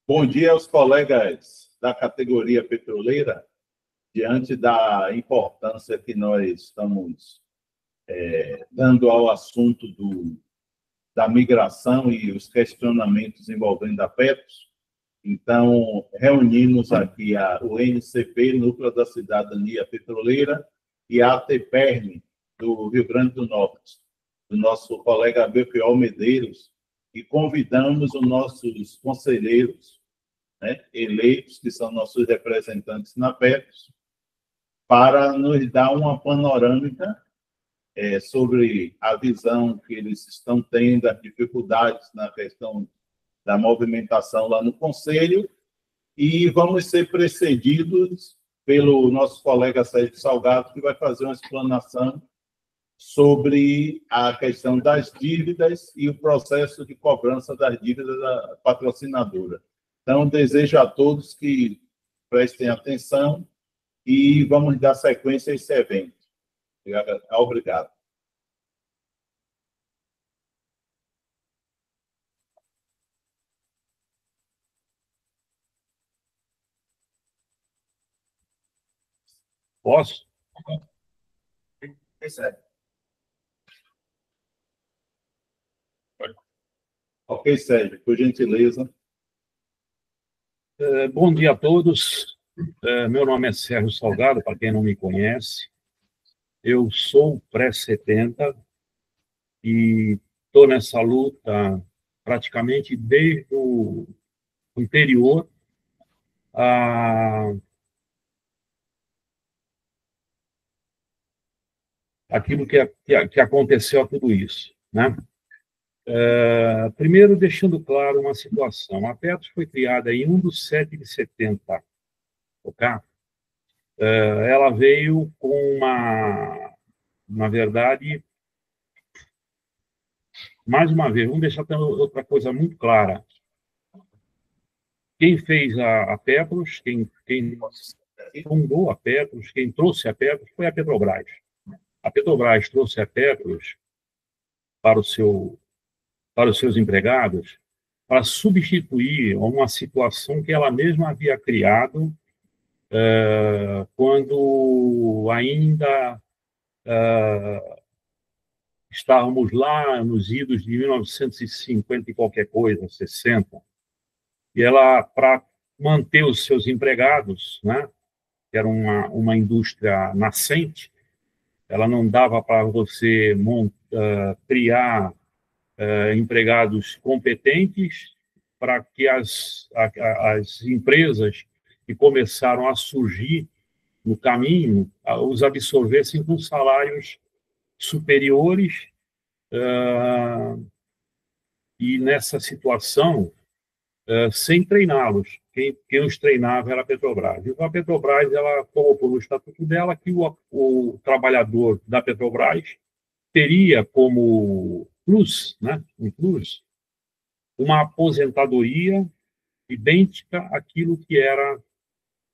Bom dia aos colegas da categoria petroleira. Diante da importância que nós estamos dando ao assunto da migração e os questionamentos envolvendo a Petros, então, reunimos aqui o NCP, Núcleo da Cidadania Petroleira, e a ATPERN, do Rio Grande do Norte, do nosso colega Belchior Medeiros, e convidamos os nossos conselheiros, né, eleitos, que são nossos representantes na Petros, para nos dar uma panorâmica sobre a visão que eles estão tendo, as dificuldades na questão da movimentação lá no Conselho, e vamos ser precedidos pelo nosso colega Sérgio Salgado, que vai fazer uma explanação sobre a questão das dívidas e o processo de cobrança das dívidas da patrocinadora. Então, desejo a todos que prestem atenção e vamos dar sequência a esse evento. Obrigado. Posso? Ok, Sérgio, por gentileza. Bom dia a todos. Meu nome é Sérgio Salgado, para quem não me conhece. Eu sou pré-70 e estou nessa luta praticamente desde o anterior aquilo que aconteceu a tudo isso, né? Primeiro, deixando claro uma situação. A Petros foi criada em 1 de 7 de 70, ok? Ela veio com na verdade, mais uma vez, vamos deixar outra coisa muito clara. Quem fez a Petros, quem fundou a Petros, quem trouxe a Petros foi a Petrobras. A Petrobras trouxe a Petros para os seus empregados para substituir uma situação que ela mesma havia criado quando ainda estávamos lá nos idos de 1950 e qualquer coisa, 60. E ela, para manter os seus empregados, né, que era uma indústria nascente, ela não dava para você criar empregados competentes para que as empresas que começaram a surgir no caminho os absorvessem com salários superiores, e nessa situação, sem treiná-los. Quem os treinava era a Petrobras. E a Petrobras, ela colocou no estatuto dela que o trabalhador da Petrobras teria como plus, né, um plus, uma aposentadoria idêntica àquilo que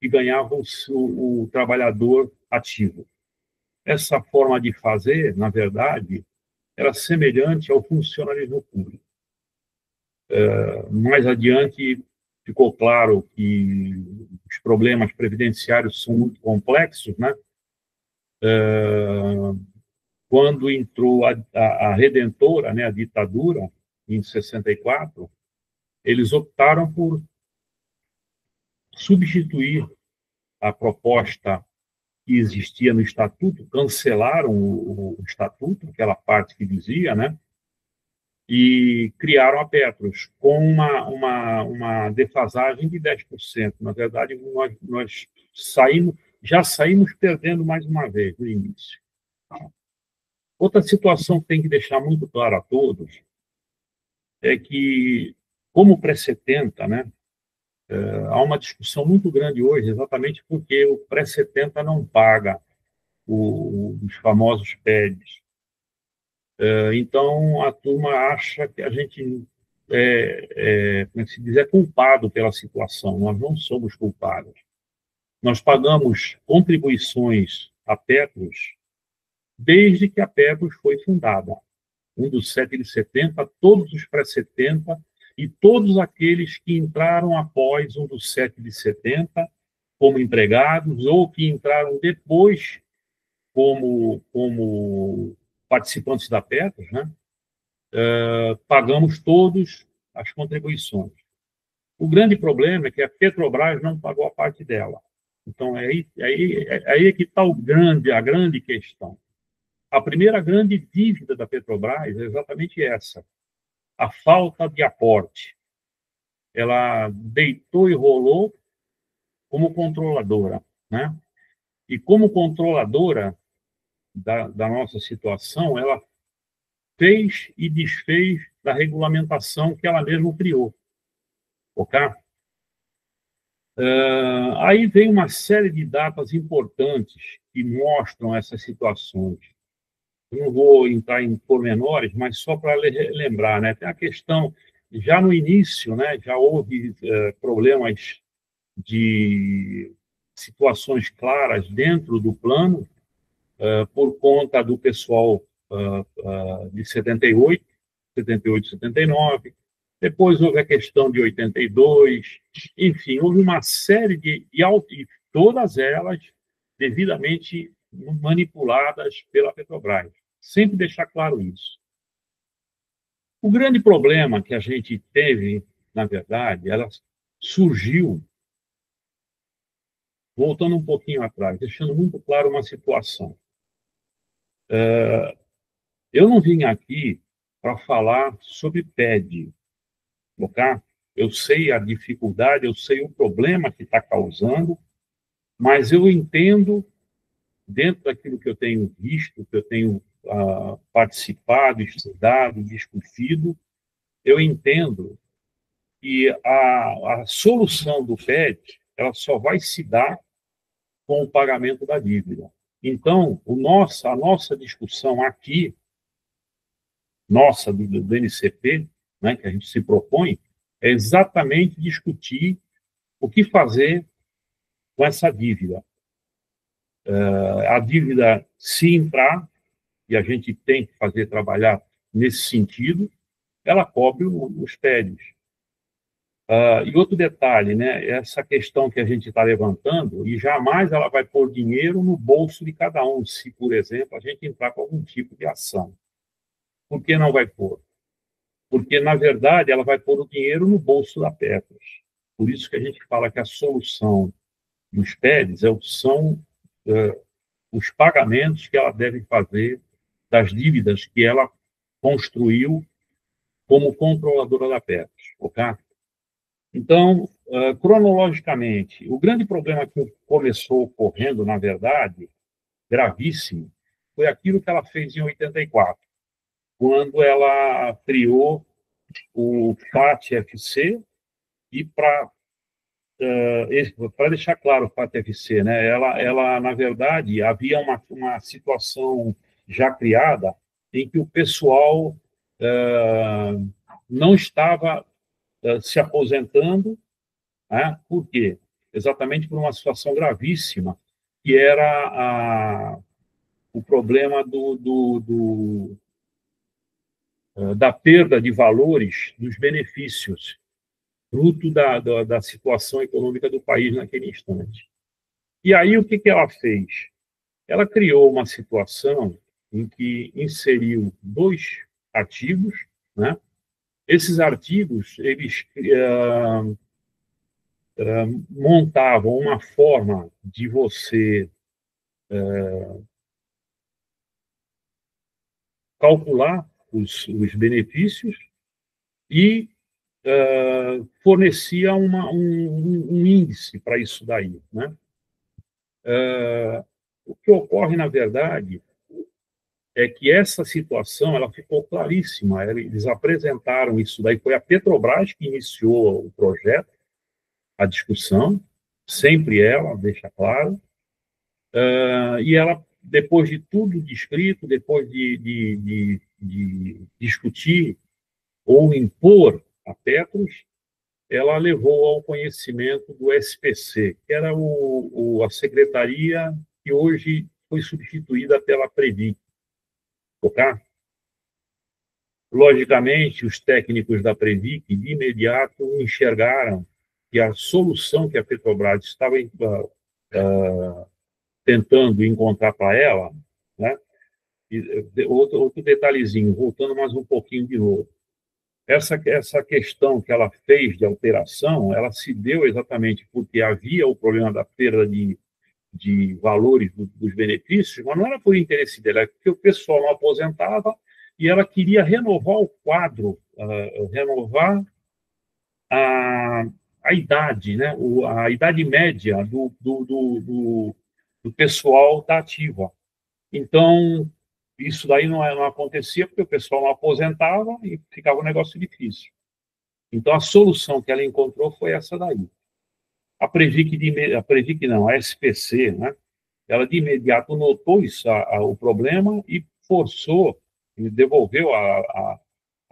ganhava o trabalhador ativo. Essa forma de fazer, na verdade, era semelhante ao funcionalismo público. Mais adiante, ficou claro que os problemas previdenciários são muito complexos, né? Quando entrou a Redentora, né, a ditadura, em 64, eles optaram por substituir a proposta que existia no Estatuto, cancelaram o Estatuto, aquela parte que dizia, né, e criaram a Petros com uma defasagem de 10%. Na verdade, nós já saímos perdendo mais uma vez no início. Outra situação que tem que deixar muito claro a todos é que, como pré-70, né, há uma discussão muito grande hoje, exatamente porque o pré-70 não paga os famosos PEDs. Então, a turma acha que a gente como é que se diz, é culpado pela situação. Nós não somos culpados. Nós pagamos contribuições à Petros desde que a Petros foi fundada. 1 de 7 de 70, todos os pré-70, e todos aqueles que entraram após um dos 7 de 70 como empregados ou que entraram depois como participantes da Petros, né? Pagamos todos as contribuições. O grande problema é que a Petrobras não pagou a parte dela. Então, aí é que está a grande questão. A primeira grande dívida da Petrobras é exatamente essa, a falta de aporte. Ela deitou e rolou como controladora, né? E como controladora da nossa situação, ela fez e desfez da regulamentação que ela mesma criou. Ok? Aí vem uma série de datas importantes que mostram essas situações. Eu não vou entrar em pormenores, mas só para lembrar, né? Tem a questão, já no início, né, já houve problemas de situações claras dentro do plano, por conta do pessoal de 78, 79. Depois houve a questão de 82, enfim, houve uma série e todas elas devidamente manipuladas pela Petrobras. Sempre deixar claro isso. O grande problema que a gente teve, na verdade, ela surgiu, voltando um pouquinho atrás, deixando muito claro uma situação. Eu não vim aqui para falar sobre PED, ok? Eu sei a dificuldade, eu sei o problema que está causando, mas eu entendo, dentro daquilo que eu tenho visto, que eu tenho participado, estudado, discutido, eu entendo que a solução do PED ela só vai se dar com o pagamento da dívida. Então, a nossa discussão aqui, do NCP, né, que a gente se propõe, é exatamente discutir o que fazer com essa dívida. A dívida, se entrar, e a gente tem que trabalhar nesse sentido, ela cobre os PEDs. E outro detalhe, né, essa questão que a gente está levantando, e jamais ela vai pôr dinheiro no bolso de cada um, se, por exemplo, a gente entrar com algum tipo de ação. Por que não vai pôr? Porque, na verdade, ela vai pôr o dinheiro no bolso da Petros. Por isso que a gente fala que a solução dos PEDs são os pagamentos que ela deve fazer das dívidas que ela construiu como controladora da Petros. Ok? Então, cronologicamente, o grande problema que começou ocorrendo, na verdade, gravíssimo, foi aquilo que ela fez em 84, quando ela criou o FAT-FC, e para deixar claro o FAT-FC, né, ela, na verdade, havia uma situação já criada em que o pessoal não estava se aposentando. Por quê? Exatamente por uma situação gravíssima, que era o problema da perda de valores dos benefícios, fruto da situação econômica do país naquele instante. E aí, o que ela fez? Ela criou uma situação em que inseriu 2 artigos, né? Esses artigos, eles montavam uma forma de você calcular os benefícios e fornecia um índice para isso daí, né? O que ocorre, na verdade, é que essa situação ela ficou claríssima. Eles apresentaram isso daí, foi a Petrobras que iniciou o projeto, a discussão, sempre ela, deixa claro, e ela, depois de tudo descrito, depois de discutir ou impor a Petros, ela levou ao conhecimento do SPC, que era a secretaria que hoje foi substituída pela Previ. Ok? Logicamente, os técnicos da Previc, de imediato, enxergaram que a solução que a Petrobras estava tentando encontrar para ela, né? Outro detalhezinho, voltando mais um pouquinho de novo. Essa questão que ela fez de alteração, ela se deu exatamente porque havia o problema da perda de valores dos benefícios, mas não era por interesse dela, é porque o pessoal não aposentava e ela queria renovar o quadro, renovar a, a idade, né? A idade média do pessoal da ativa. Então, isso daí não acontecia porque o pessoal não aposentava e ficava um negócio difícil. Então, a solução que ela encontrou foi essa daí. A Previc não, a SPC, né? Ela de imediato notou isso, o problema e forçou, e devolveu a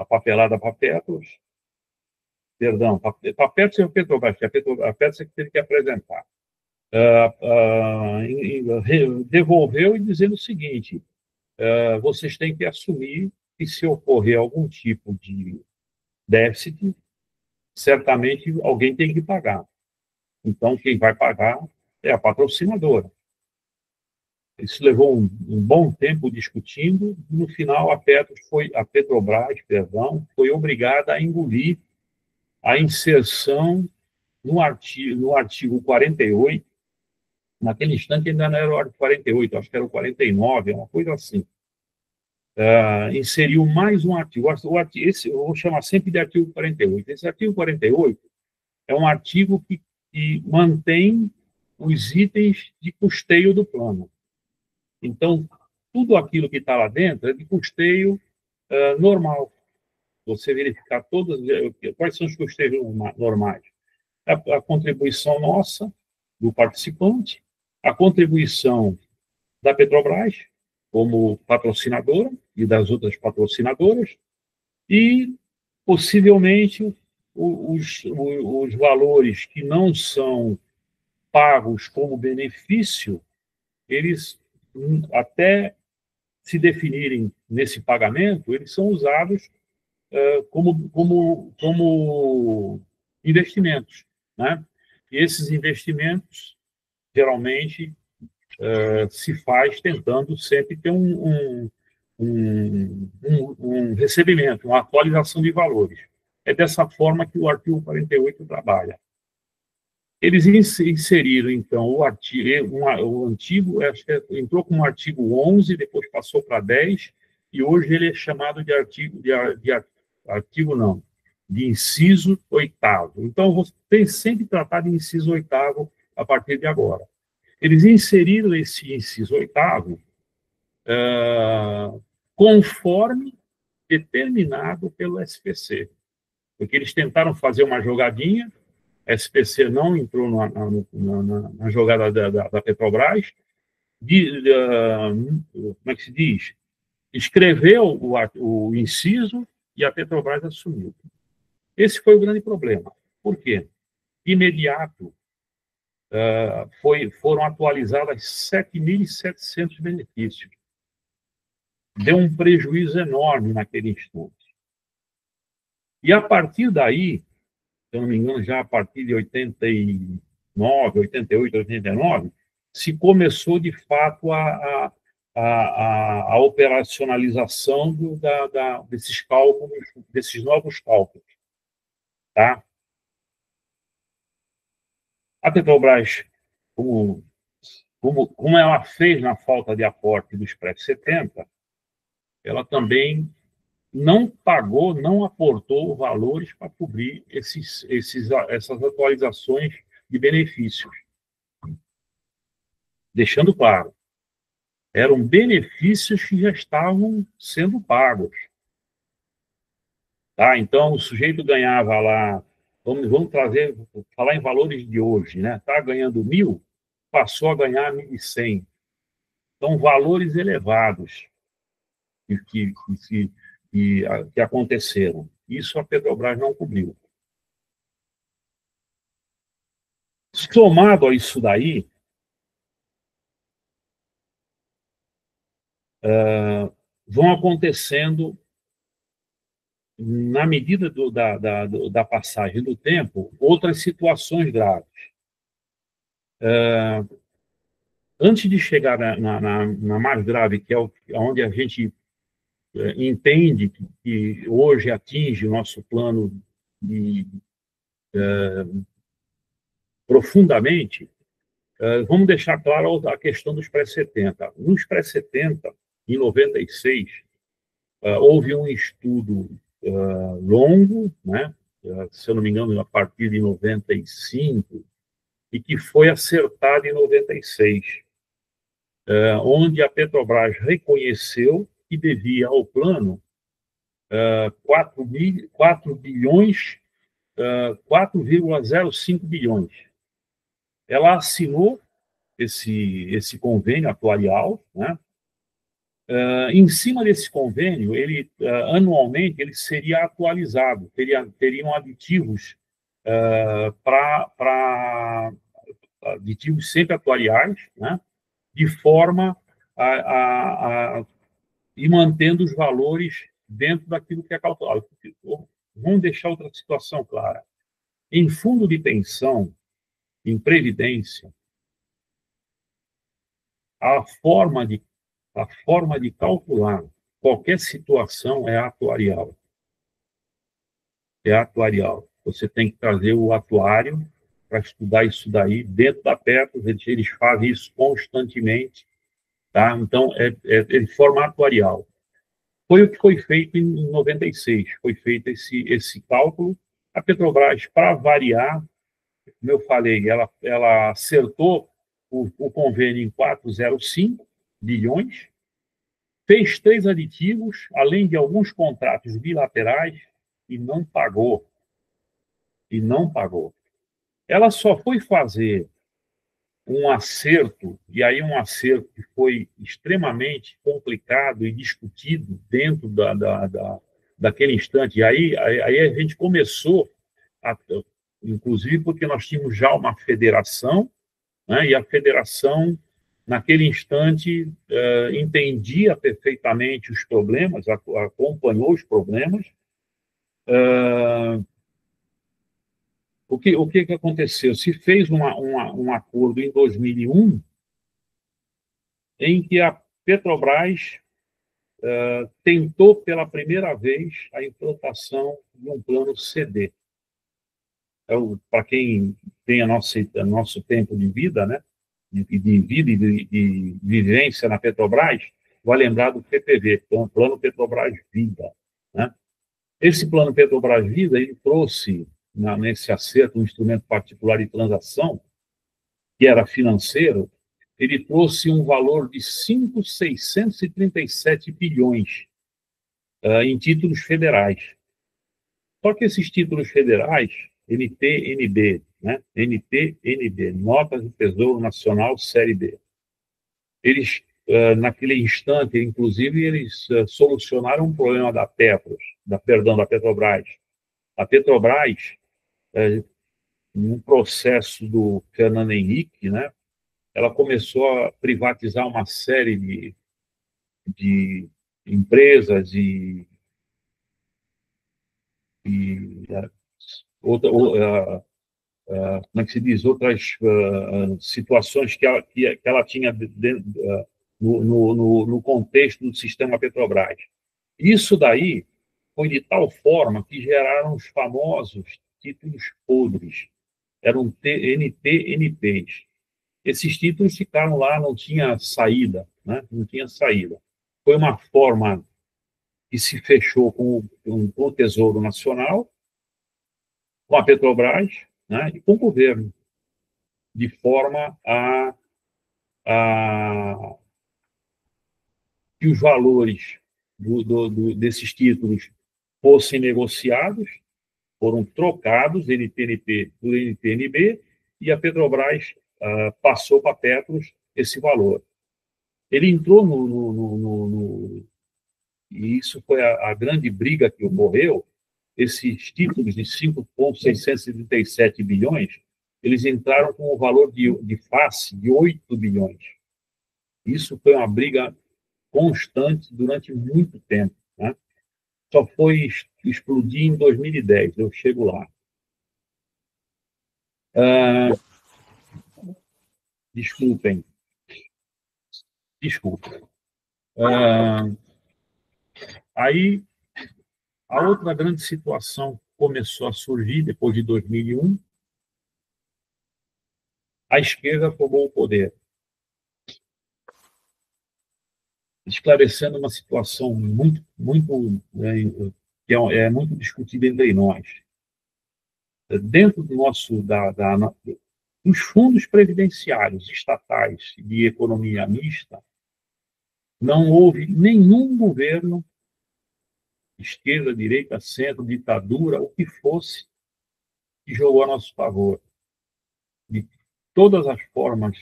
papelada para a Petros, perdão, para a Petros e a Petrobras, a Petros é que teve que apresentar. Devolveu e dizendo o seguinte, vocês têm que assumir que se ocorrer algum tipo de déficit, certamente alguém tem que pagar. Então, quem vai pagar é a patrocinadora. Isso levou um bom tempo discutindo. No final, a Petrobras, foi obrigada a engolir a inserção no artigo 48. Naquele instante ainda não era o artigo 48, acho que era o 49, uma coisa assim. Inseriu mais um artigo. Esse eu vou chamar sempre de artigo 48. Esse artigo 48 é um artigo que mantém os itens de custeio do plano. Então, tudo aquilo que está lá dentro é de custeio normal. Você verificar quais são os custeios normais. A contribuição nossa, do participante, a contribuição da Petrobras, como patrocinadora, e das outras patrocinadoras, e, possivelmente, os valores que não são pagos como benefício, eles, até se definirem nesse pagamento, eles são usados como investimentos, né? E esses investimentos, geralmente, se faz tentando sempre ter um recebimento, uma atualização de valores. É dessa forma que o artigo 48 trabalha. Eles inseriram, então, o antigo, acho que entrou como artigo 11, depois passou para 10, e hoje ele é chamado de artigo não, de inciso 8º. Então, você tem sempre que tratar de inciso 8º a partir de agora. Eles inseriram esse inciso 8º conforme determinado pelo SPC, porque eles tentaram fazer uma jogadinha, a SPC não entrou na jogada da Petrobras, como é que se diz? Escreveu o inciso e a Petrobras assumiu. Esse foi o grande problema. Por quê? Imediato, foram atualizados 7.700 benefícios. Deu um prejuízo enorme naquele instante. E a partir daí, se eu não me engano, já a partir de 89, 88, 89, se começou, de fato, a operacionalização desses cálculos, desses novos cálculos. Tá? A Petrobras, como ela fez na falta de aporte dos pré-70, ela também não pagou, não aportou valores para cobrir essas atualizações de benefícios. Deixando claro, eram benefícios que já estavam sendo pagos. Tá? Então, o sujeito ganhava lá, vamos falar em valores de hoje, né? Está ganhando 1.000, passou a ganhar 1.100. Então, valores elevados que aconteceram. Isso a Petrobras não cobriu. Somado a isso daí, vão acontecendo na medida da passagem do tempo, outras situações graves. Antes de chegar na mais grave, que é onde a gente entende que hoje atinge o nosso plano profundamente, vamos deixar claro a questão dos pré-70. Nos pré-70, em 96, houve um estudo longo, né? Se eu não me engano, a partir de 95, e que foi acertado em 96, onde a Petrobras reconheceu que devia ao plano 4 bilhões, 4,05 bilhões. Ela assinou esse convênio atuarial, né? Em cima desse convênio, anualmente, ele seria atualizado, teriam aditivos aditivos sempre atuariais, né? De forma a ir mantendo os valores dentro daquilo que é calculado. Vamos deixar outra situação clara. Em fundo de pensão, em previdência, a forma de calcular qualquer situação é atuarial. É atuarial. Você tem que trazer o atuário para estudar isso daí dentro da Petros, eles fazem isso constantemente, tá? Então, é de forma atuarial. Foi o que foi feito em 96, foi feito esse cálculo. A Petrobras, para variar, como eu falei, ela acertou o convênio em 405 bilhões, fez 3 aditivos, além de alguns contratos bilaterais, e não pagou. E não pagou. Ela só foi fazer um acerto, e aí um acerto que foi extremamente complicado e discutido dentro daquele instante. E aí a gente começou, inclusive porque nós tínhamos já uma federação, né, e a federação, naquele instante, entendia perfeitamente os problemas, acompanhou os problemas. O que aconteceu? Se fez um acordo em 2001 em que a Petrobras tentou pela primeira vez a implantação de um plano CD. Para quem tem nosso tempo de vida, né, de vida e de vivência na Petrobras, vai lembrar do PPV, que é um Plano Petrobras Vida, né? Esse Plano Petrobras Vida, ele trouxe, nesse acerto, um instrumento particular de transação, que era financeiro, ele trouxe um valor de 5.637 bilhões em títulos federais. Só que esses títulos federais, NTNB, né? NTNB, Notas do Tesouro Nacional Série B, eles, naquele instante, inclusive, eles solucionaram um problema da Petros, da Petrobras. A Petrobras, no processo do Fernando Henrique, né, ela começou a privatizar uma série de empresas e como é que se diz, outras situações que ela tinha no contexto do sistema Petrobras. Isso daí foi de tal forma que geraram os famosos títulos podres, eram NTNPs. Esses títulos ficaram lá, não tinha saída, né? Não tinha saída. Foi uma forma que se fechou com o Tesouro Nacional, com a Petrobras, né? E com o governo, de forma a que os valores desses títulos fossem negociados, foram trocados, NTNP por NTNB, e a Petrobras passou para a Petros esse valor. Ele entrou e isso foi a grande briga que ocorreu, esses títulos de 5,637 bilhões, eles entraram com o valor de face de 8 bilhões. Isso foi uma briga constante durante muito tempo, né? Só foi explodir em 2010, eu chego lá. Desculpem. Aí, a outra grande situação começou a surgir depois de 2001, a esquerda tomou o poder, esclarecendo uma situação que é muito discutida entre nós. Dentro do dos fundos previdenciários estatais de economia mista, não houve nenhum governo, esquerda, direita, centro, ditadura, o que fosse, que jogou a nosso favor. De todas as formas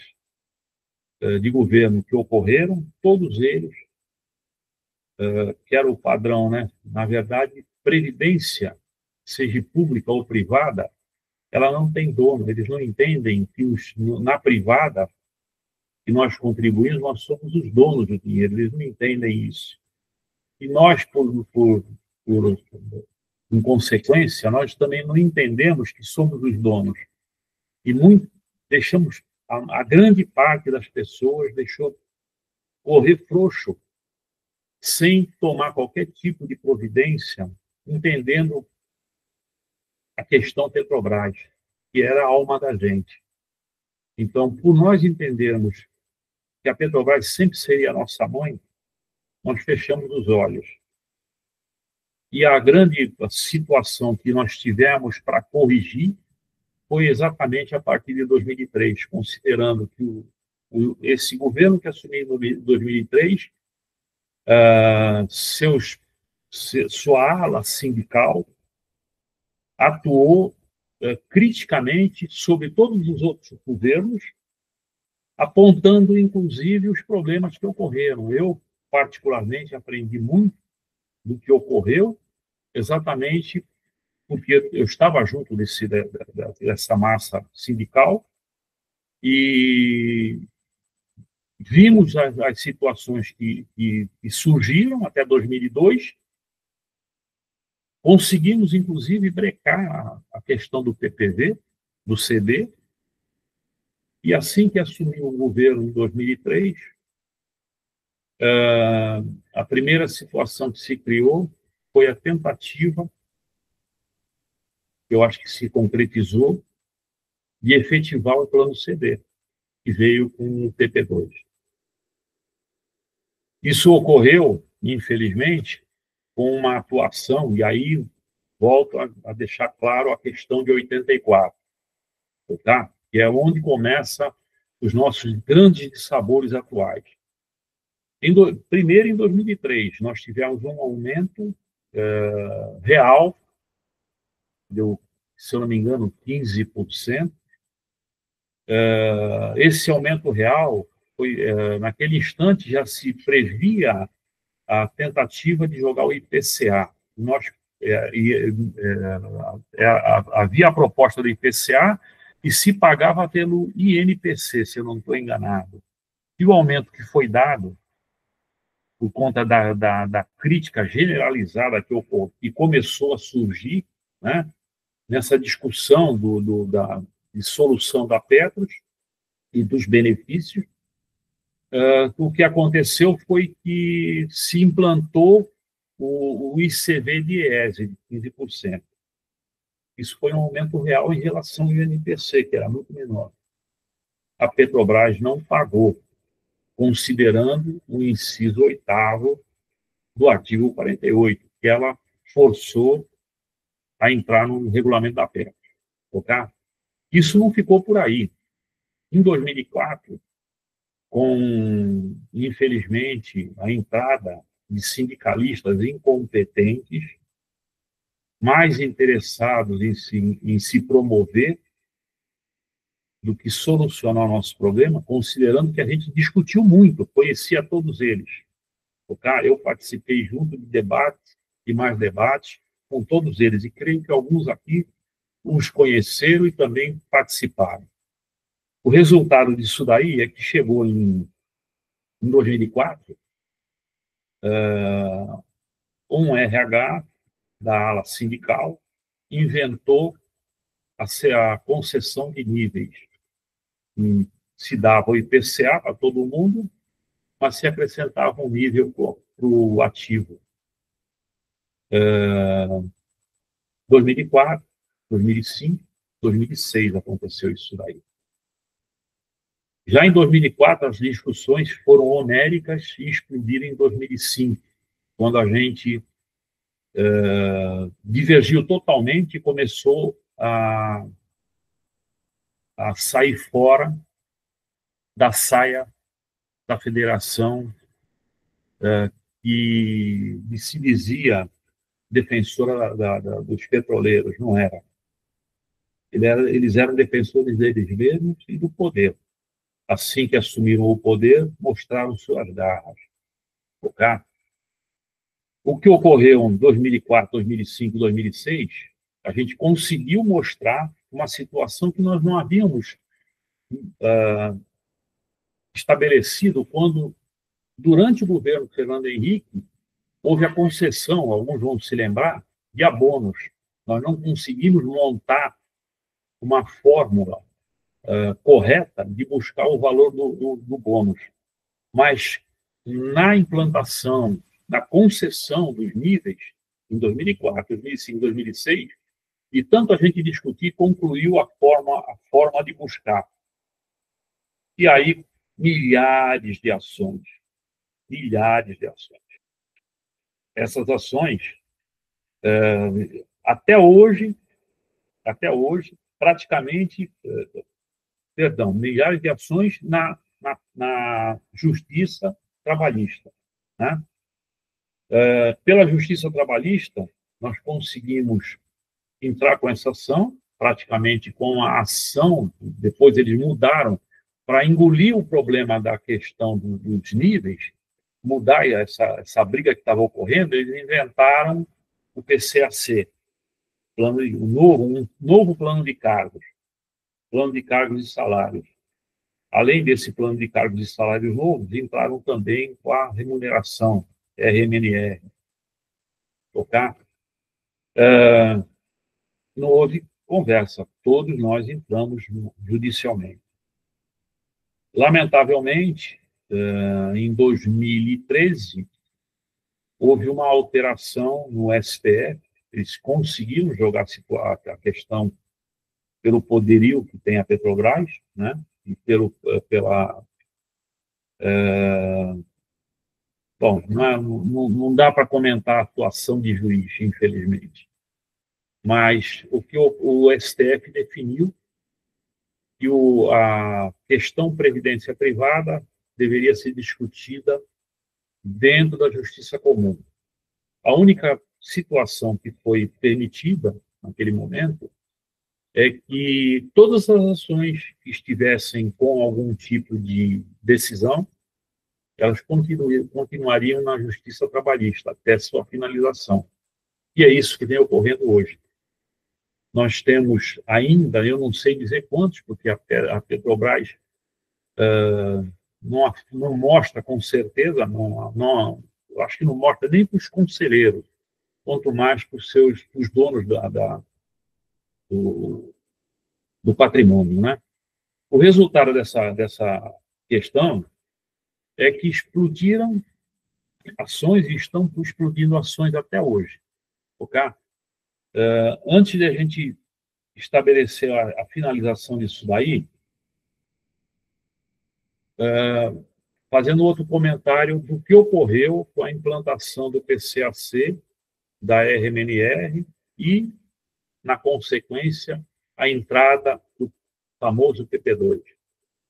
de governo que ocorreram, todos eles, que era o padrão, né? Na verdade, previdência, seja pública ou privada, ela não tem dono, eles não entendem que na privada, que nós contribuímos, nós somos os donos do dinheiro, eles não entendem isso. E nós, em consequência, nós também não entendemos que somos os donos. E deixamos, a grande parte das pessoas deixou correr frouxo, sem tomar qualquer tipo de providência, entendendo a questão Petrobras, que era a alma da gente. Então, por nós entendermos que a Petrobras sempre seria a nossa mãe, nós fechamos os olhos. E a grande situação que nós tivemos para corrigir foi exatamente a partir de 2003, considerando que esse governo que assumiu em 2003, sua ala sindical atuou criticamente sobre todos os outros governos, apontando, inclusive, os problemas que ocorreram. Eu, particularmente, aprendi muito do que ocorreu, exatamente porque eu estava junto dessa massa sindical e vimos as situações que surgiram até 2002, conseguimos, inclusive, brecar a questão do PPV, do CD, e assim que assumiu o governo em 2003, a primeira situação que se criou foi a tentativa, eu acho que se concretizou, de efetivar o plano CD, que veio com o PP2. Isso ocorreu, infelizmente, com uma atuação, e aí volto a deixar claro a questão de 84, tá? Que é onde começa os nossos grandes dissabores atuais. Primeiro, em 2003, nós tivemos um aumento real, se eu não me engano, 15%. Esse aumento real, naquele instante, já se previa a tentativa de jogar o IPCA. Havia a proposta do IPCA e se pagava pelo INPC, se eu não estou enganado. E o aumento que foi dado, por conta da crítica generalizada que começou a surgir, né, nessa discussão de solução da Petros e dos benefícios, o que aconteceu foi que se implantou o ICV-DIESE de 15%. Isso foi um aumento real em relação ao INPC, que era muito menor. A Petrobras não pagou, considerando o inciso 8º do artigo 48, que ela forçou a entrar no regulamento da Petros. Okay? Isso não ficou por aí. Em 2004, infelizmente, a entrada de sindicalistas incompetentes, mais interessados em se promover do que solucionar o nosso problema, considerando que a gente discutiu muito, conhecia todos eles. Eu participei junto de debates e mais debates com todos eles, e creio que alguns aqui os conheceram e também participaram. O resultado disso daí é que chegou em 2004, um RH da ala sindical, inventou a concessão de níveis. Se dava o IPCA para todo mundo, mas se acrescentava um nível para o ativo. 2004, 2005, 2006 aconteceu isso daí. Já em 2004, as discussões foram homéricas e explodiram em 2005, quando a gente divergiu totalmente e começou a sair fora da saia da federação que se dizia defensora dos petroleiros. Não era. Eles eram defensores deles mesmos e do poder. Assim que assumiram o poder, mostraram suas garras. Okay? O que ocorreu em 2004, 2005, 2006, a gente conseguiu mostrar uma situação que nós não havíamos estabelecido quando, durante o governo Fernando Henrique, houve a concessão, alguns vão se lembrar, de abonos. Nós não conseguimos montar uma fórmula correta de buscar o valor do bônus. Mas, na implantação, na concessão dos níveis, em 2004, 2005, 2006, e tanto a gente discutir, concluiu a forma de buscar. E aí, milhares de ações. Essas ações, até hoje, praticamente, milhares de ações na justiça trabalhista. Né? Pela justiça trabalhista, nós conseguimos entrar com essa ação, praticamente com a ação, depois eles mudaram, para engolir o problema da questão dos níveis, mudar essa briga que estava ocorrendo, eles inventaram o PCAC, um novo plano de cargos e salários. Além desse plano de cargos e salários novos, entraram também com a remuneração, RMNR. Okay? Não houve conversa, todos nós entramos judicialmente. Lamentavelmente, em 2013, houve uma alteração no STF, eles conseguiram jogar a questão pelo poderio que tem a Petrobras, né? E bom, não dá para comentar a atuação de juiz, infelizmente. Mas o que o STF definiu que a questão previdência privada deveria ser discutida dentro da justiça comum. A única situação que foi permitida naquele momento é que todas as ações que estivessem com algum tipo de decisão, elas continuariam na justiça trabalhista até sua finalização. E é isso que vem ocorrendo hoje. Nós temos ainda, eu não sei dizer quantos, porque a Petrobras não mostra com certeza, acho que não mostra nem para os conselheiros, quanto mais para os donos do patrimônio. Né? O resultado dessa questão é que explodiram ações e estão explodindo ações até hoje. Okay? Antes de a gente estabelecer a finalização disso daí, fazendo outro comentário do que ocorreu com a implantação do PCAC, da RMNR e, na consequência, a entrada do famoso PP2.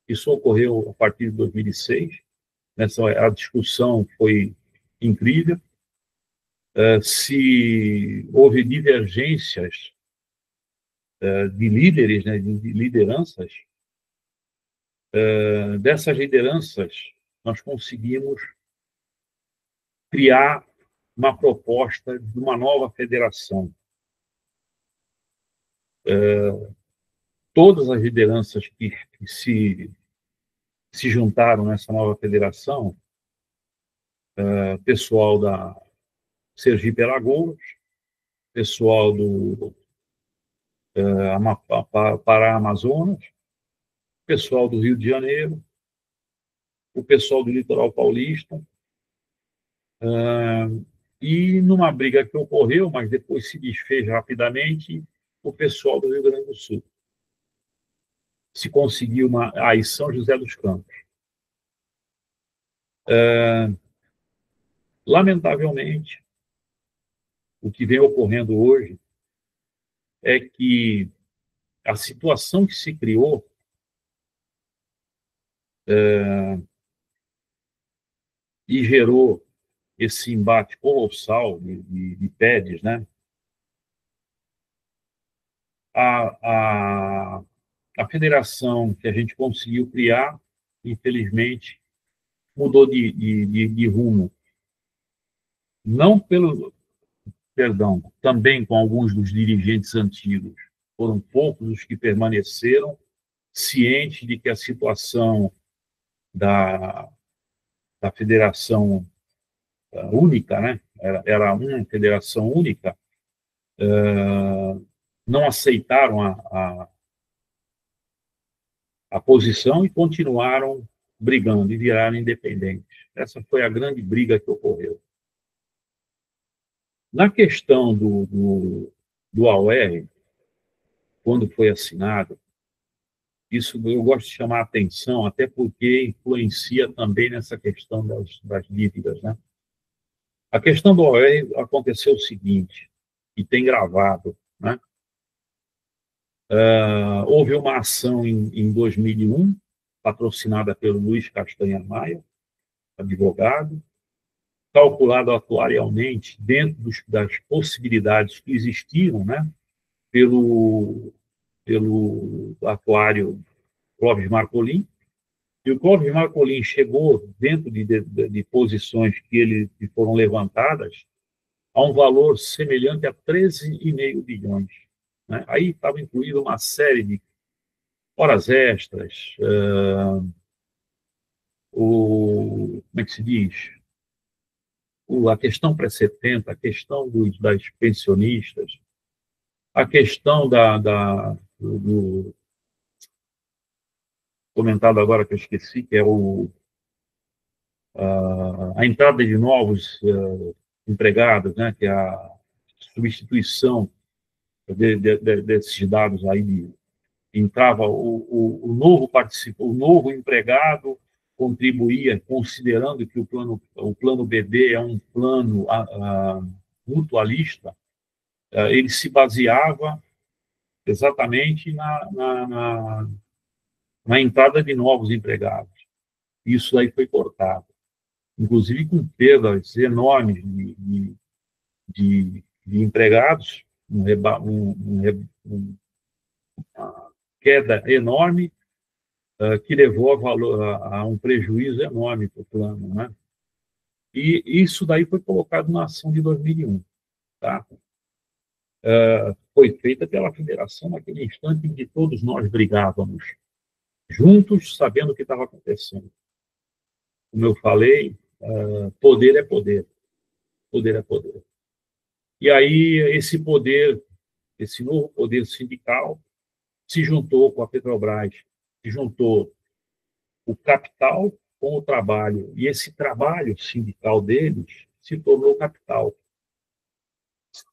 Isso ocorreu a partir de 2006. A discussão foi incrível. Se houve divergências de líderes, né, de lideranças, dessas lideranças, nós conseguimos criar uma proposta de uma nova federação. Todas as lideranças que se juntaram nessa nova federação, pessoal da Sergipe Alagoas, pessoal do Pará Amazonas, o pessoal do Rio de Janeiro, o pessoal do Litoral Paulista, e numa briga que ocorreu, mas depois se desfez rapidamente, o pessoal do Rio Grande do Sul. Se conseguiu aí São José dos Campos. Lamentavelmente, o que vem ocorrendo hoje é que a situação que se criou e gerou esse embate colossal de PEDs, né? A federação que a gente conseguiu criar, infelizmente, mudou de rumo. Não também com alguns dos dirigentes antigos. Foram poucos os que permaneceram cientes de que a situação da federação única, né? Era uma federação única, não aceitaram a posição e continuaram brigando e viraram independentes. Essa foi a grande briga que ocorreu. Na questão do AUR, quando foi assinado, isso eu gosto de chamar a atenção, até porque influencia também nessa questão das dívidas, né? A questão do AUR aconteceu o seguinte, e tem gravado, né? Houve uma ação em 2001, patrocinada pelo Luiz Castanha Maia, advogado, calculado atuarialmente dentro das possibilidades que existiam, né? Pelo atuário Clóvis Marcolin, e o Clóvis Marcolin chegou dentro de posições que foram levantadas a um valor semelhante a 13,5 bilhões. Né? Aí estava incluída uma série de horas extras, como é que se diz? A questão pré-70, a questão das pensionistas, a questão do comentado agora que eu esqueci, que é a entrada de novos empregados, né, que é a substituição desses dados aí. Entrava o novo empregado, contribuía, considerando que o plano BD é um plano mutualista, ele se baseava exatamente na entrada de novos empregados. Isso aí foi cortado, inclusive com perdas enormes de empregados, uma queda enorme que levou a um prejuízo enorme para o plano, né? E isso daí foi colocado na ação de 2001, tá? Foi feita pela federação naquele instante em que todos nós brigávamos juntos, sabendo o que estava acontecendo. Como eu falei, poder é poder. Poder é poder. E aí esse novo poder sindical, se juntou com a Petrobras, se juntou o capital com o trabalho, e esse trabalho sindical deles se tornou capital.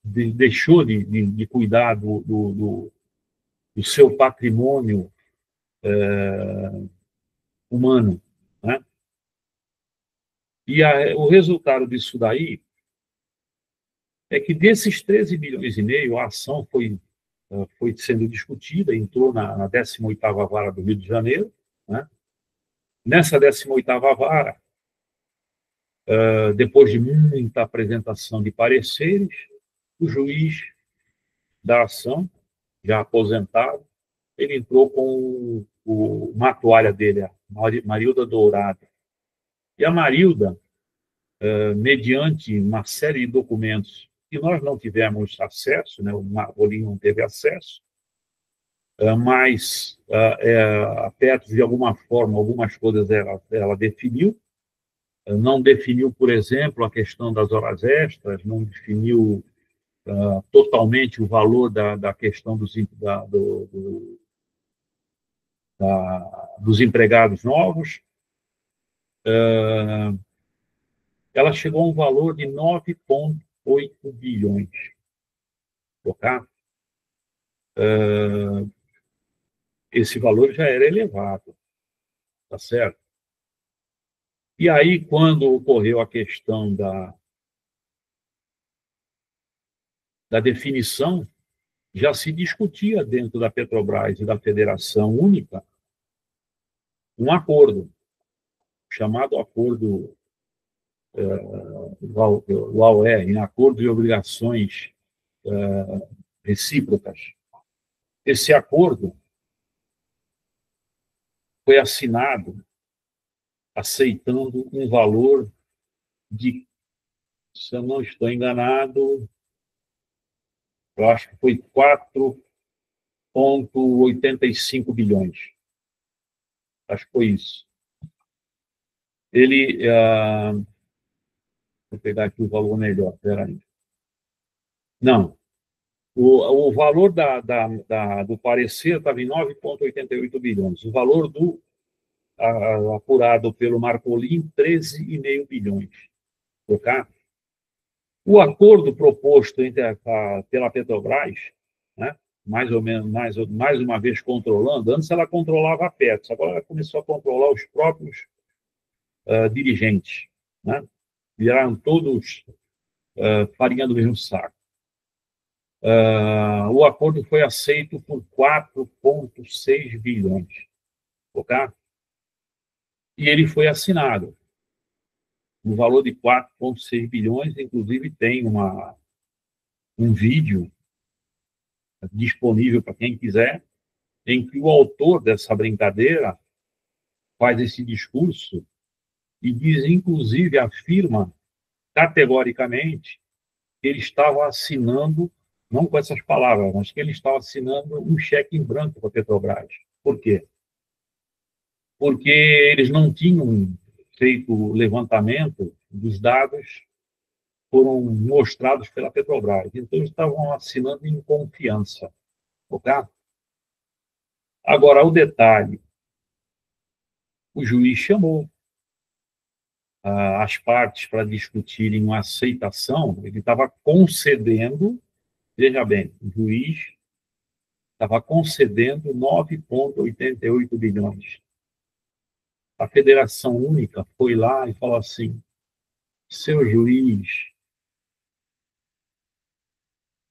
Deixou de cuidar do seu patrimônio humano, né? E o resultado disso daí é que desses 13,5 bilhões, a ação foi sendo discutida, entrou na 18ª Vara do Rio de Janeiro, né? Nessa 18ª Vara, depois de muita apresentação de pareceres, o juiz da ação, já aposentado, ele entrou com uma toalha dele, a Marilda Dourado. E a Marilda, mediante uma série de documentos que nós não tivemos acesso, né, o Marcolin não teve acesso, mas a Petros, de alguma forma, algumas coisas ela definiu. Não definiu, por exemplo, a questão das horas extras, não definiu totalmente o valor da questão dos empregados novos, ela chegou a um valor de 9,8 bilhões. Ok? Esse valor já era elevado, tá certo? E aí, quando ocorreu a questão da definição, já se discutia dentro da Petrobras e da Federação Única um acordo, chamado Acordo UAE, Acordo de Obrigações Recíprocas. Esse acordo foi assinado aceitando um valor de, se eu não estou enganado, eu acho que foi 4,85 bilhões. Acho que foi isso. Ele... vou pegar aqui o valor melhor, peraí. Não. O valor do parecer estava em 9,88 bilhões. O valor apurado pelo Marcolin, 13,5 bilhões. Okay? O acordo proposto pela Petrobras, né, mais ou menos, mais uma vez controlando, antes ela controlava a Petros, agora ela começou a controlar os próprios dirigentes, né? Viraram todos farinha do mesmo saco. O acordo foi aceito por 4,6 bilhões. Ok? E ele foi assinado no valor de 4,6 bilhões, inclusive tem um vídeo disponível para quem quiser, em que o autor dessa brincadeira faz esse discurso e diz, inclusive, afirma categoricamente que ele estava assinando, não com essas palavras, mas que ele estava assinando um cheque em branco para a Petrobras. Por quê? Porque eles não tinham feito o levantamento dos dados foram mostrados pela Petrobras. Então, eles estavam assinando em confiança. Ok? Agora, o detalhe, o juiz chamou as partes para discutirem uma aceitação, ele estava concedendo, veja bem, o juiz estava concedendo 9,88 bilhões. A Federação Única foi lá e falou assim, seu juiz,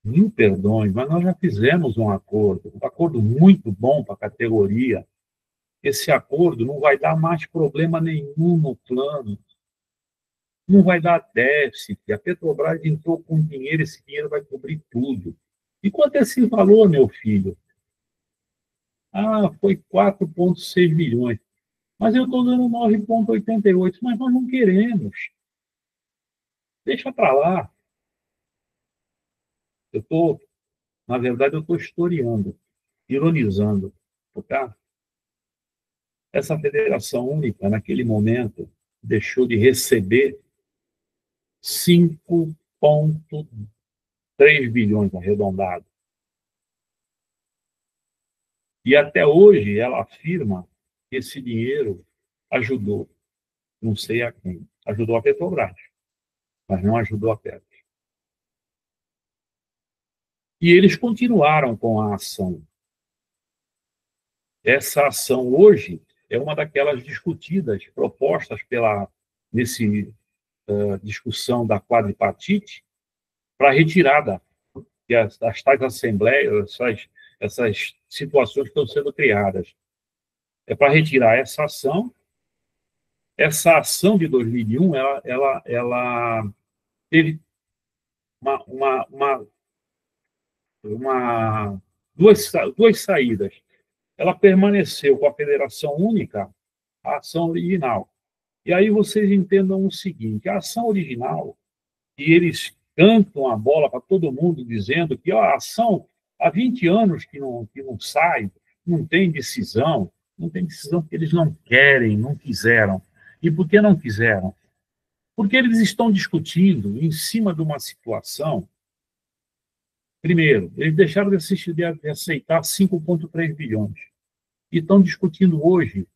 me perdoe, mas nós já fizemos um acordo muito bom para a categoria. Esse acordo não vai dar mais problema nenhum no plano, não vai dar déficit. A Petrobras entrou com dinheiro, esse dinheiro vai cobrir tudo. E quanto é esse valor, meu filho? Foi 4,6 bilhões. Mas eu estou dando 9,88, mas nós não queremos. Deixa para lá. Na verdade, eu estou historiando, ironizando. Tá? Essa Federação Única, naquele momento, deixou de receber 5,3 bilhões arredondado. E até hoje ela afirma que esse dinheiro ajudou, não sei a quem, ajudou a Petrobras, mas não ajudou a Petros. E eles continuaram com a ação. Essa ação hoje é uma daquelas discutidas, propostas nesse discussão da quadripartite, para retirada das tais assembleias, essas situações que estão sendo criadas. É para retirar essa ação. Essa ação de 2001, ela teve duas saídas. Ela permaneceu com a Federação Única, a ação original. E aí vocês entendam o seguinte, a ação original, e eles cantam a bola para todo mundo, dizendo que a ação há 20 anos que não sai, não tem decisão porque eles não querem, não quiseram. E por que não quiseram? Porque eles estão discutindo em cima de uma situação Primeiro, eles deixaram de aceitar 5,3 bilhões. E estão discutindo hoje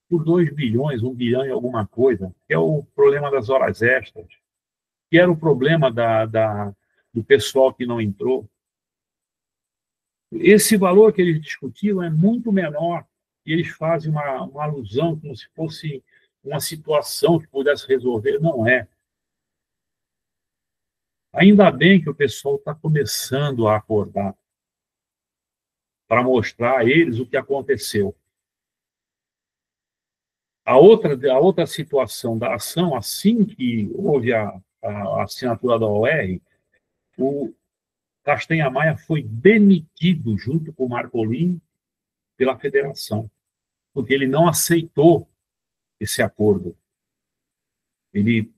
por 2 bilhões, 1 bilhão e alguma coisa, que é o problema das horas extras, que era o problema do pessoal que não entrou. Esse valor que eles discutiram é muito menor, e eles fazem uma alusão como se fosse uma situação que pudesse resolver. Não é. Ainda bem que o pessoal está começando a acordar para mostrar a eles o que aconteceu. A outra situação da ação, assim que houve a assinatura da OR, o Castanha Maia foi demitido junto com o Marcolin pela federação, porque ele não aceitou esse acordo. Ele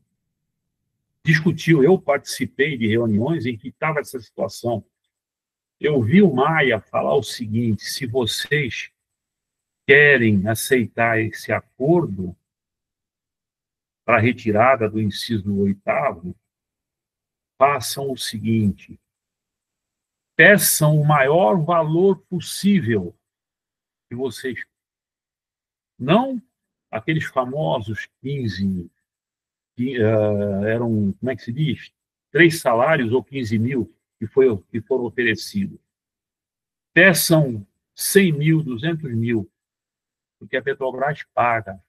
discutiu, eu participei de reuniões em que estava essa situação. Eu vi o Maia falar o seguinte: se vocês querem aceitar esse acordo para a retirada do inciso 8º, façam o seguinte: peçam o maior valor possível que vocês... Não aqueles famosos 15, eram, como é que se diz? 3 salários ou 15 mil que foram oferecidos. Peçam 100 mil, 200 mil, porque a Petrobras paga.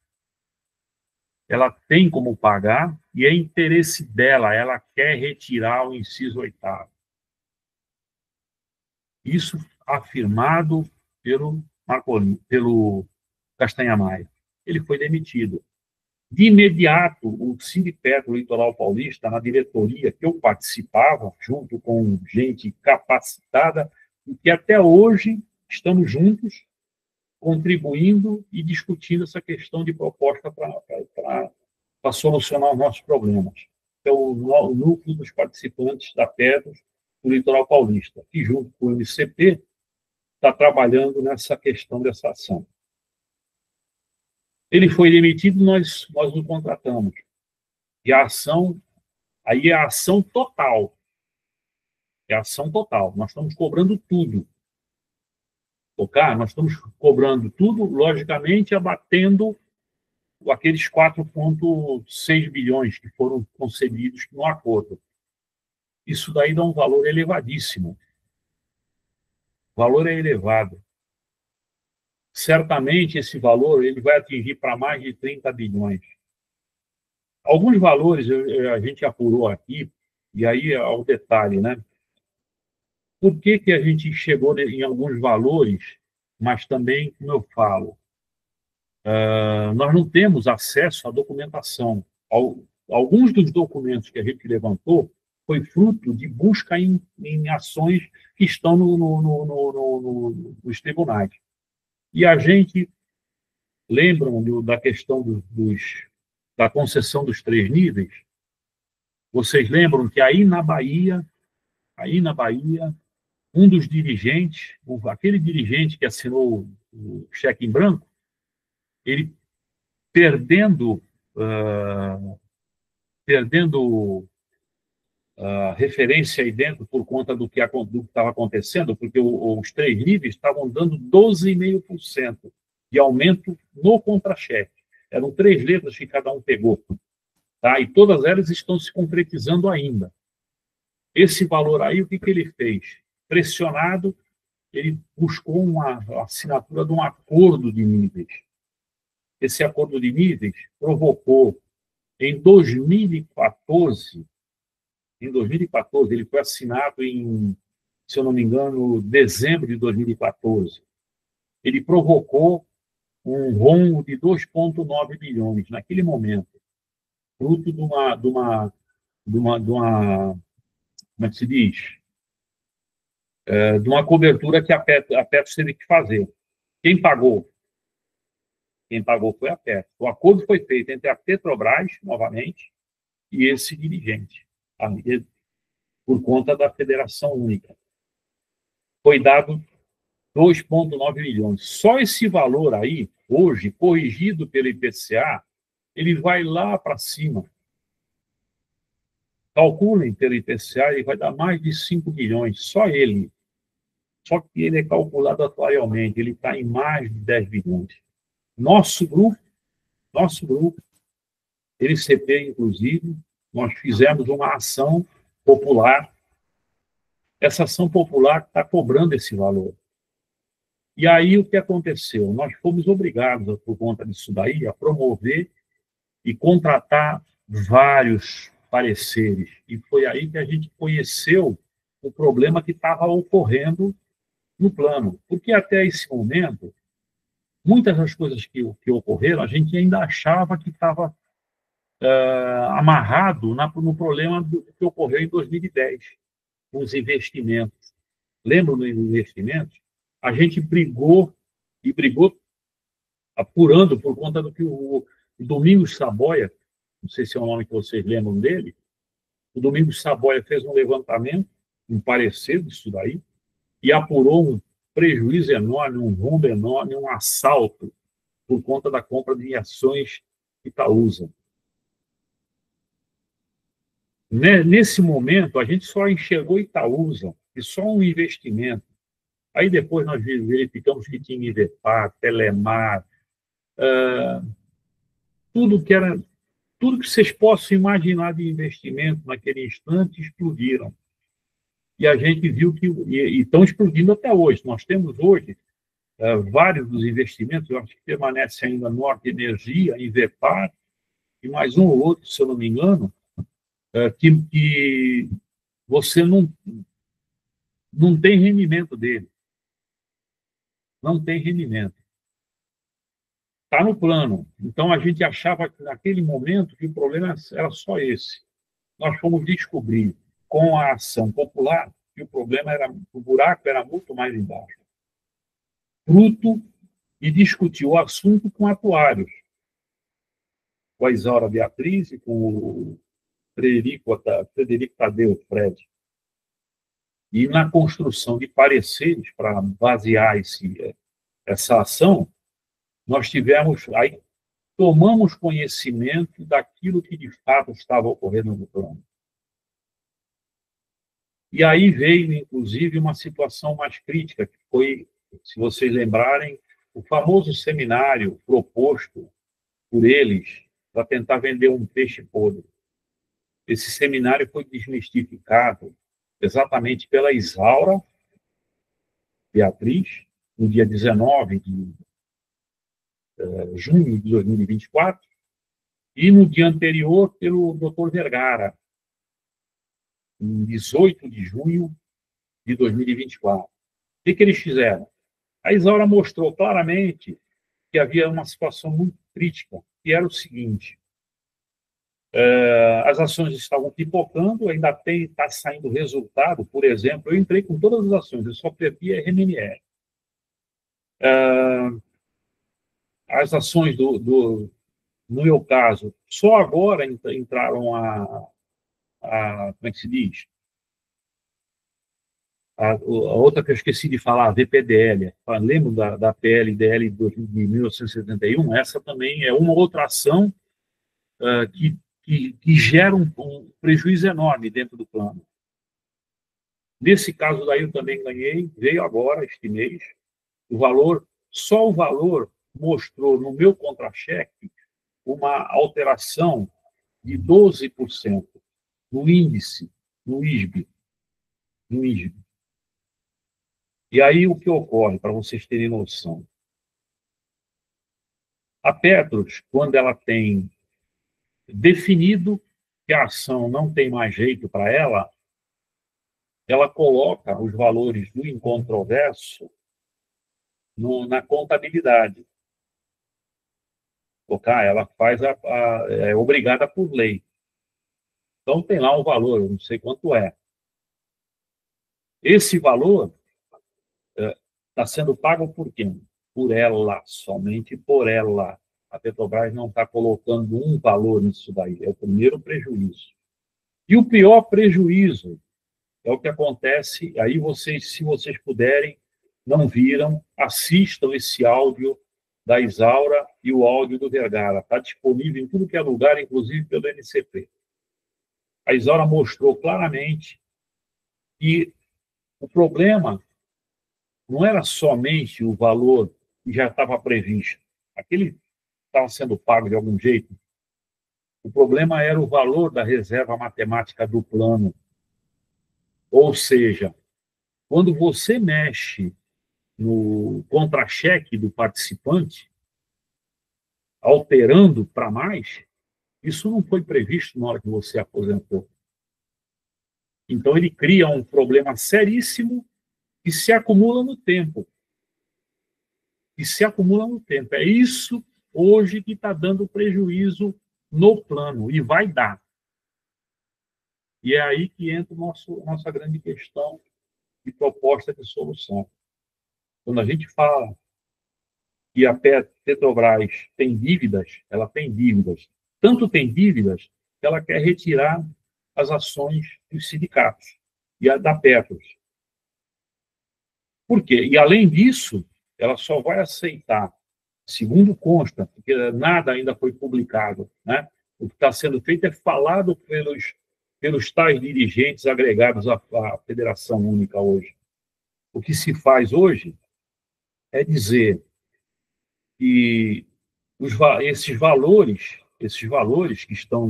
Ela tem como pagar e é interesse dela, ela quer retirar o inciso 8º. Isso afirmado pelo Castanha Maia. Ele foi demitido. De imediato, o Sindipetro Litoral Paulista, na diretoria que eu participava, junto com gente capacitada, e que até hoje estamos juntos, contribuindo e discutindo essa questão de proposta para solucionar os nossos problemas. Então, o núcleo dos participantes da Petros do Litoral Paulista, que junto com o MCP está trabalhando nessa questão dessa ação. Ele foi demitido, nós o contratamos. E a ação, aí é a ação total. É a ação total. Nós estamos cobrando tudo. Ok? Nós estamos cobrando tudo, logicamente, abatendo aqueles 4,6 bilhões que foram concedidos no acordo. Isso daí dá um valor elevadíssimo. O valor é elevado. Certamente esse valor ele vai atingir para mais de 30 bilhões. Alguns valores a gente apurou aqui, e aí é o detalhe, né? Por que a gente chegou em alguns valores, mas também, como eu falo, nós não temos acesso à documentação. Alguns dos documentos que a gente levantou foi fruto de busca em ações que estão nos tribunais. E a gente, lembram da questão da concessão dos 3 níveis? Vocês lembram que aí na Bahia, um dos dirigentes, aquele dirigente que assinou o cheque em branco, ele perdendo referência aí dentro por conta do que estava acontecendo, porque os 3 níveis estavam dando 12,5% de aumento no contra-cheque. Eram 3 letras que cada um pegou. Tá? E todas elas estão se concretizando ainda. Esse valor aí, o que ele fez? Pressionado, ele buscou uma assinatura de um acordo de níveis. Esse acordo de níveis provocou, em 2014, ele foi assinado em, se eu não me engano, dezembro de 2014. Ele provocou um rombo de 2,9 bilhões naquele momento, fruto de uma como é que se diz? De uma cobertura que a Petros teve que fazer. Quem pagou? Quem pagou foi a Petros. O acordo foi feito entre a Petrobras, novamente, e esse dirigente, por conta da Federação Única. Foi dado 2,9 milhões. Só esse valor aí, hoje, corrigido pelo IPCA, ele vai lá para cima. Calculem pelo IPCA, ele vai dar mais de 5 bilhões, só ele. Só que ele é calculado atuarialmente, ele está em mais de 10 bilhões. Nosso grupo, LCP, inclusive, nós fizemos uma ação popular. Essa ação popular está cobrando esse valor. E aí o que aconteceu? Nós fomos obrigados, por conta disso daí, a promover e contratar vários pareceres. E foi aí que a gente conheceu o problema que estava ocorrendo no plano. Porque até esse momento, muitas das coisas que ocorreram, a gente ainda achava que estava amarrado no problema que ocorreu em 2010, com os investimentos. Lembram dos investimentos? A gente brigou apurando por conta do que o Domingos Saboia, não sei se é o nome que vocês lembram dele, o Domingos Saboia fez um levantamento, um parecer disso daí, e apurou um prejuízo enorme, um rombo enorme, um assalto por conta da compra de ações Itaúsa. Nesse momento, a gente só enxergou Itaúsa, e só um investimento. Aí depois nós verificamos que tinha Ivepar, Telemar, tudo que vocês possam imaginar de investimento naquele instante explodiram. E a gente viu que estão explodindo até hoje. Nós temos hoje vários dos investimentos, eu acho que permanece ainda Norte Energia, Ivepar, e mais um ou outro, se eu não me engano, que você não tem rendimento dele. Não tem rendimento. Está no plano. Então, a gente achava que, naquele momento, que o problema era só esse. Nós fomos descobrir, com a ação popular, que o buraco era muito mais embaixo. Fruto e discutir o assunto com atuários, com a Isaura Beatriz e com o Frederico Tadeu, Fred. E na construção de pareceres para basear essa ação, nós tomamos conhecimento daquilo que de fato estava ocorrendo no plano. E aí veio, inclusive, uma situação mais crítica, que foi, se vocês lembrarem, o famoso seminário proposto por eles para tentar vender um peixe podre. Esse seminário foi desmistificado exatamente pela Isaura Beatriz, no dia 19 de junho de 2024, e no dia anterior pelo Dr. Vergara, em 18 de junho de 2024. O que eles fizeram? A Isaura mostrou claramente que havia uma situação muito crítica, que era o seguinte: as ações estavam pipocando, ainda está saindo resultado. Por exemplo, eu entrei com todas as ações, eu só perdi a RMNR. As ações no meu caso, só agora entraram como é que se diz? A outra que eu esqueci de falar, a VPDL. Lembro da PLDL de 1971? Essa também é uma outra ação que gera um prejuízo enorme dentro do plano. Nesse caso daí eu também ganhei, veio agora, este mês, só o valor mostrou no meu contra-cheque uma alteração de 12% no índice, no ISB. E aí o que ocorre, para vocês terem noção? A Petros, quando ela tem definido que a ação não tem mais jeito para ela coloca os valores do incontroverso na contabilidade. Ela faz é obrigada por lei. Então tem lá um valor, eu não sei quanto é. Esse valor está sendo pago por quem? Por ela, somente por ela. A Petrobras não está colocando um valor nisso daí, é o primeiro prejuízo. E o pior prejuízo é o que acontece, aí se vocês puderem, não viram, assistam esse áudio da Isaura e o áudio do Vergara. Está disponível em tudo que é lugar, inclusive pelo NCP. a Isaura mostrou claramente que o problema não era somente o valor que já estava previsto, aquele estava sendo pago de algum jeito. O problema era o valor da reserva matemática do plano. Ou seja, quando você mexe no contra-cheque do participante, alterando para mais, isso não foi previsto na hora que você aposentou. Então, ele cria um problema seríssimo que se acumula no tempo. E se acumula no tempo. É isso hoje que está dando prejuízo no plano, e vai dar. E é aí que entra nossa grande questão de proposta de solução. Quando a gente fala que a Petrobras tem dívidas, ela tem dívidas. Tanto tem dívidas que ela quer retirar as ações dos sindicatos e a da Petros. Por quê? E, além disso, ela só vai aceitar, segundo consta, porque nada ainda foi publicado, né? O que está sendo feito é falado pelos tais dirigentes agregados à Federação Única hoje. O que se faz hoje é dizer que esses valores que estão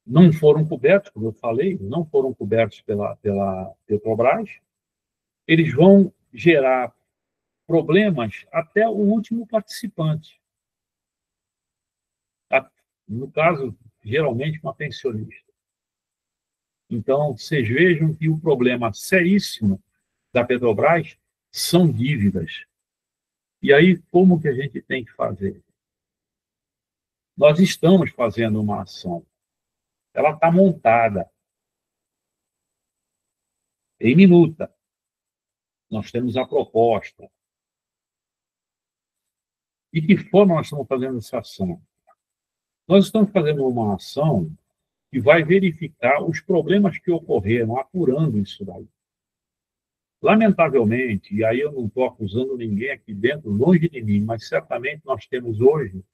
não foram cobertos, como eu falei, não foram cobertos pela Petrobras, eles vão gerar problemas até o último participante. No caso, geralmente, uma pensionista. Então, vocês vejam que o problema seríssimo da Petrobras são dívidas. E aí, como que a gente tem que fazer? Nós estamos fazendo uma ação. Ela está montada em minuta. Nós temos a proposta. E que forma nós estamos fazendo essa ação? Nós estamos fazendo uma ação que vai verificar os problemas que ocorreram, apurando isso daí. Lamentavelmente, e aí eu não estou acusando ninguém aqui dentro, longe de mim, mas certamente nós temos hoje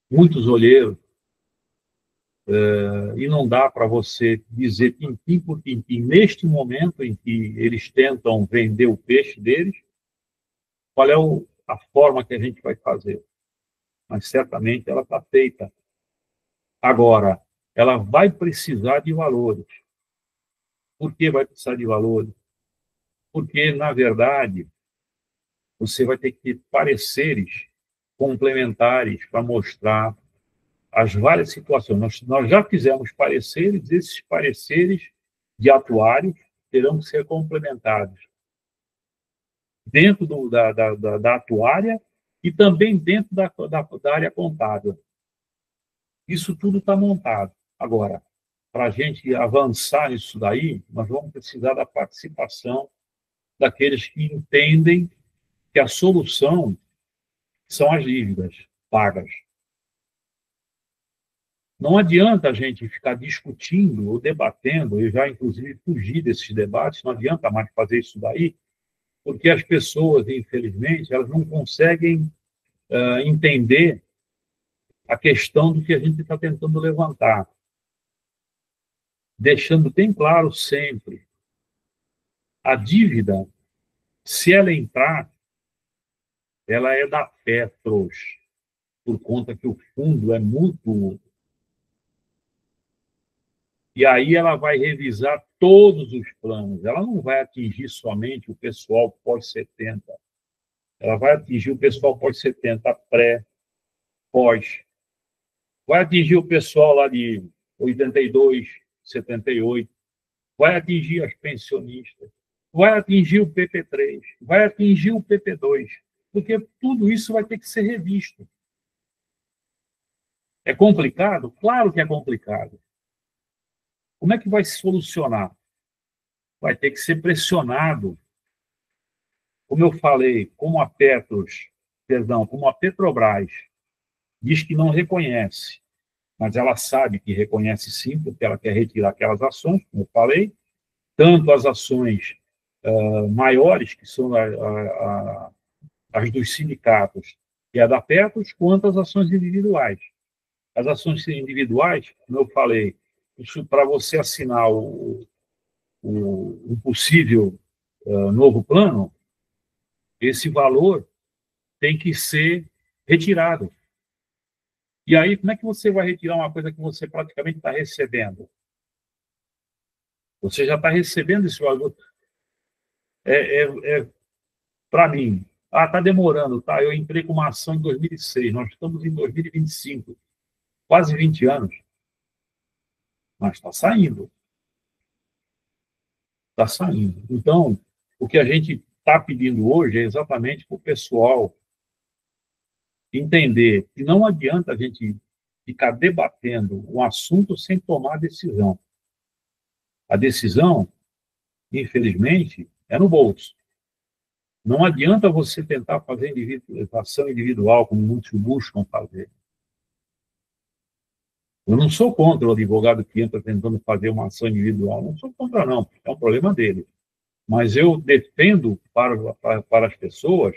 muitos olheiros, e não dá para você dizer tintim por tintim, neste momento em que eles tentam vender o peixe deles, qual é a forma que a gente vai fazer. Mas certamente ela está feita. Agora, ela vai precisar de valores. Por que vai precisar de valores? Porque, na verdade, você vai ter que ter pareceres complementares para mostrar as várias situações. Nós já fizemos pareceres, esses pareceres de atuários terão que ser complementados dentro da atuária e também dentro da área contábil. Isso tudo está montado. Agora, para a gente avançar nisso daí, nós vamos precisar da participação daqueles que entendem que a solução são as dívidas pagas. Não adianta a gente ficar discutindo ou debatendo, eu já, inclusive, fugi desses debates, não adianta mais fazer isso daí, porque as pessoas, infelizmente, elas não conseguem entender a questão do que a gente está tentando levantar. Deixando bem claro sempre, a dívida, se ela entrar, ela é da Petros, por conta que o fundo é mútuo. E aí ela vai revisar todos os planos. Ela não vai atingir somente o pessoal pós-70. Ela vai atingir o pessoal pós-70, pré, pós. Vai atingir o pessoal lá de 82, 78. Vai atingir as pensionistas. Vai atingir o PP3. Vai atingir o PP2. Porque tudo isso vai ter que ser revisto. É complicado? Claro que é complicado. Como é que vai se solucionar? Vai ter que ser pressionado. Como eu falei, como a Petrobras diz que não reconhece, mas ela sabe que reconhece sim, porque ela quer retirar aquelas ações, como eu falei, tanto as ações maiores, que são as dos sindicatos e a da Petros, quanto as ações individuais. As ações individuais, como eu falei, para você assinar um possível novo plano, esse valor tem que ser retirado. E aí, como é que você vai retirar uma coisa que você praticamente está recebendo? Você já está recebendo esse valor. Para mim, está demorando, tá? Eu entrei com uma ação em 2006, nós estamos em 2025, quase 20 anos, mas está saindo. Está saindo. Então, o que a gente está pedindo hoje é exatamente para o pessoal entender que não adianta a gente ficar debatendo um assunto sem tomar decisão. A decisão, infelizmente, é no bolso. Não adianta você tentar fazer ação individual, como muitos buscam fazer. Eu não sou contra o advogado que entra tentando fazer uma ação individual. Não sou contra, não. É um problema dele. Mas eu defendo para as pessoas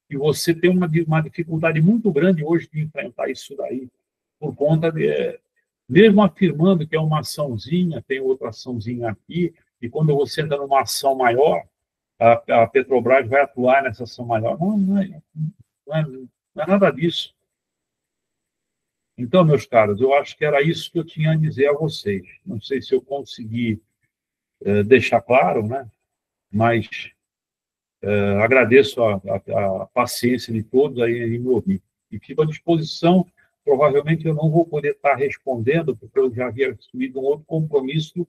que você tem uma dificuldade muito grande hoje de enfrentar isso daí, por conta de, mesmo afirmando que é uma açãozinha, tem outra açãozinha aqui, e quando você entra numa ação maior, a Petrobras vai atuar nessa ação maior. Não é nada disso. Então, meus caros, eu acho que era isso que eu tinha a dizer a vocês. Não sei se eu consegui deixar claro, né? Mas agradeço a paciência de todos aí em me ouvir. E fico à disposição. Provavelmente eu não vou poder estar respondendo, porque eu já havia assumido um outro compromisso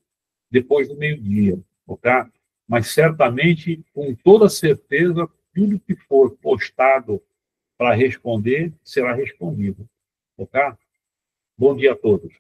depois do meio-dia, ok? Mas certamente, com toda certeza, tudo que for postado para responder será respondido, ok? Bom dia a todos.